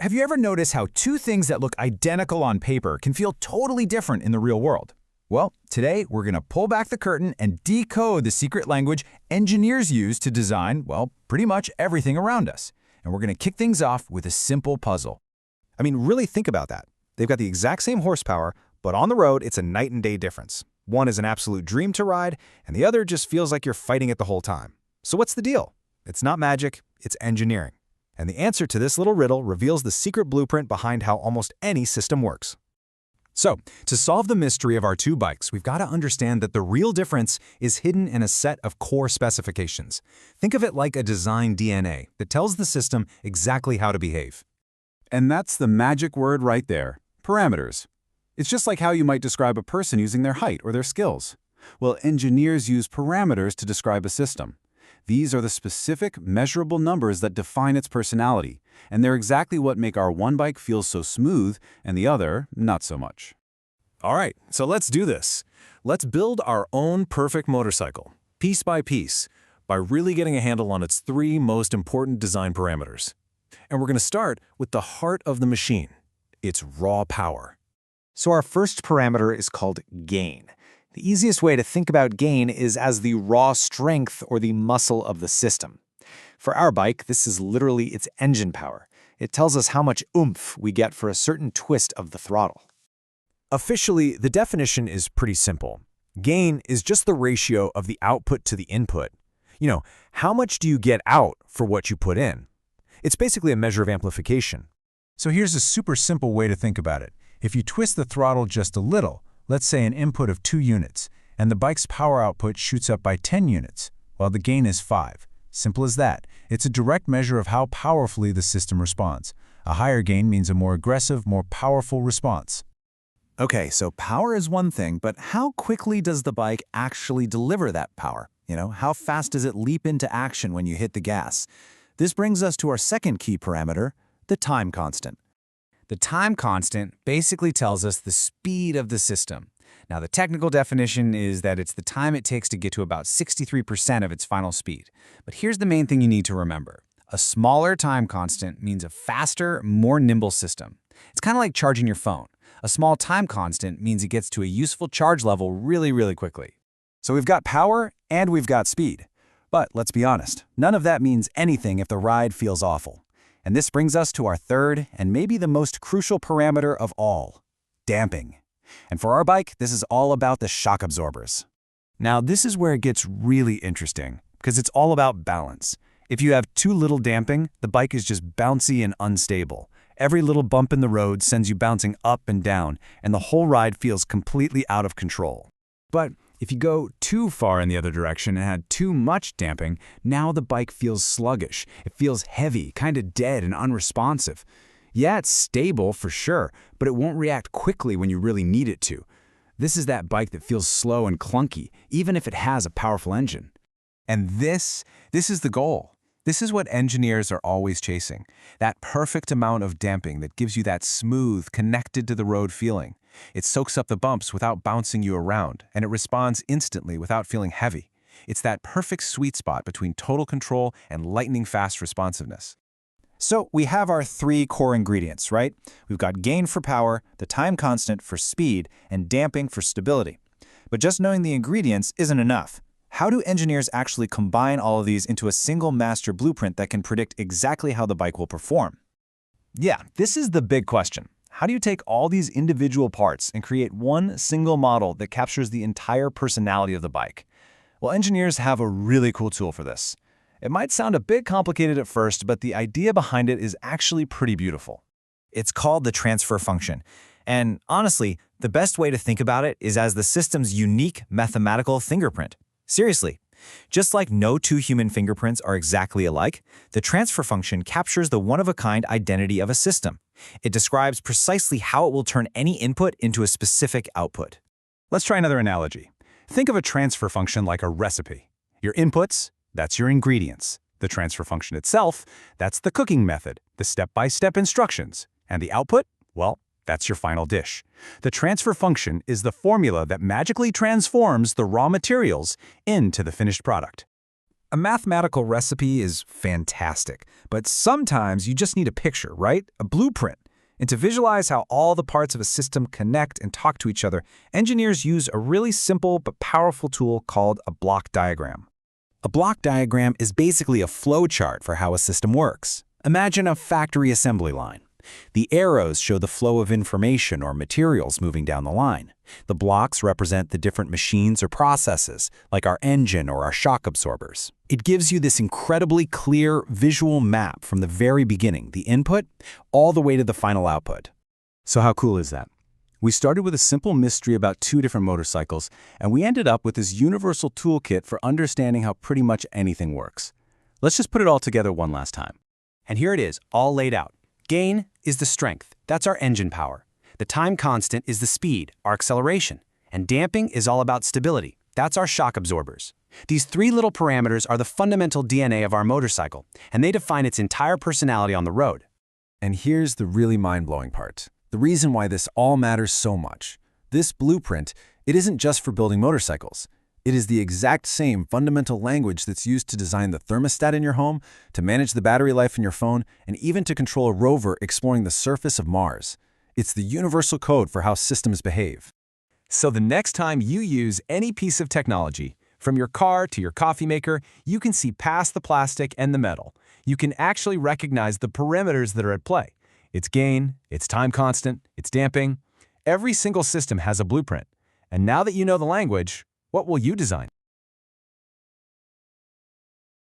Have you ever noticed how two things that look identical on paper can feel totally different in the real world? Well, today we're going to pull back the curtain and decode the secret language engineers use to design, well, pretty much everything around us. And we're going to kick things off with a simple puzzle. I mean, really think about that. They've got the exact same horsepower, but on the road, it's a night and day difference. One is an absolute dream to ride, and the other just feels like you're fighting it the whole time. So what's the deal? It's not magic, it's engineering. And the answer to this little riddle reveals the secret blueprint behind how almost any system works. So, to solve the mystery of our two bikes, we've got to understand that the real difference is hidden in a set of core specifications. Think of it like a design DNA that tells the system exactly how to behave. And that's the magic word right there, parameters. It's just like how you might describe a person using their height or their skills. Well, engineers use parameters to describe a system. These are the specific, measurable numbers that define its personality, and they're exactly what make our one bike feel so smooth and the other not so much. All right, so let's do this. Let's build our own perfect motorcycle, piece by piece, by really getting a handle on its three most important design parameters. And we're going to start with the heart of the machine, its raw power. So our first parameter is called gain. The easiest way to think about gain is as the raw strength or the muscle of the system. For our bike, this is literally its engine power. It tells us how much oomph we get for a certain twist of the throttle. Officially, the definition is pretty simple. Gain is just the ratio of the output to the input. You know, how much do you get out for what you put in? It's basically a measure of amplification. So here's a super simple way to think about it. If you twist the throttle just a little, let's say an input of 2 units, and the bike's power output shoots up by 10 units, while the gain is 5. Simple as that. It's a direct measure of how powerfully the system responds. A higher gain means a more aggressive, more powerful response. Okay, so power is one thing, but how quickly does the bike actually deliver that power? How fast does it leap into action when you hit the gas? This brings us to our second key parameter, the time constant. The time constant basically tells us the speed of the system. Now, the technical definition is that it's the time it takes to get to about 63% of its final speed. But here's the main thing you need to remember. A smaller time constant means a faster, more nimble system. It's kind of like charging your phone. A small time constant means it gets to a useful charge level really, really quickly. So we've got power and we've got speed. But let's be honest, none of that means anything if the ride feels awful. And this brings us to our third and maybe the most crucial parameter of all, damping. And for our bike, this is all about the shock absorbers. Now, this is where it gets really interesting, because it's all about balance. If you have too little damping, the bike is just bouncy and unstable. Every little bump in the road sends you bouncing up and down, and the whole ride feels completely out of control. But if you go too far in the other direction and had too much damping, now the bike feels sluggish. It feels heavy, kind of dead and unresponsive. Yeah, it's stable for sure, but it won't react quickly when you really need it to. This is that bike that feels slow and clunky, even if it has a powerful engine. And this is the goal. This is what engineers are always chasing. That perfect amount of damping that gives you that smooth, connected-to-the-road feeling. It soaks up the bumps without bouncing you around, and it responds instantly without feeling heavy. It's that perfect sweet spot between total control and lightning-fast responsiveness. So we have our 3 core ingredients, right? We've got gain for power, the time constant for speed, and damping for stability. But just knowing the ingredients isn't enough. How do engineers actually combine all of these into a single master blueprint that can predict exactly how the bike will perform? Yeah, this is the big question. How do you take all these individual parts and create one single model that captures the entire personality of the bike? Well, engineers have a really cool tool for this. It might sound a bit complicated at first, but the idea behind it is actually pretty beautiful. It's called the transfer function. And honestly, the best way to think about it is as the system's unique mathematical fingerprint. Seriously, just like no two human fingerprints are exactly alike, the transfer function captures the one-of-a-kind identity of a system. It describes precisely how it will turn any input into a specific output. Let's try another analogy. Think of a transfer function like a recipe. Your inputs, that's your ingredients. The transfer function itself, that's the cooking method, the step-by-step instructions. And the output, well, that's your final dish. The transfer function is the formula that magically transforms the raw materials into the finished product. A mathematical recipe is fantastic, but sometimes you just need a picture, right? A blueprint. And to visualize how all the parts of a system connect and talk to each other, engineers use a really simple but powerful tool called a block diagram. A block diagram is basically a flow chart for how a system works. Imagine a factory assembly line. The arrows show the flow of information or materials moving down the line. The blocks represent the different machines or processes, like our engine or our shock absorbers. It gives you this incredibly clear visual map from the very beginning, the input, all the way to the final output. So how cool is that? We started with a simple mystery about 2 different motorcycles, and we ended up with this universal toolkit for understanding how pretty much anything works. Let's just put it all together one last time. And here it is, all laid out. Gain is the strength. That's our engine power. The time constant is the speed, our acceleration. And damping is all about stability. That's our shock absorbers. These 3 little parameters are the fundamental DNA of our motorcycle, and they define its entire personality on the road. And here's the really mind-blowing part. The reason why this all matters so much. This blueprint, it isn't just for building motorcycles. It is the exact same fundamental language that's used to design the thermostat in your home, to manage the battery life in your phone, and even to control a rover exploring the surface of Mars. It's the universal code for how systems behave. So the next time you use any piece of technology, from your car to your coffee maker, you can see past the plastic and the metal. You can actually recognize the parameters that are at play. Its gain, its time constant, its damping. Every single system has a blueprint. And now that you know the language, what will you design?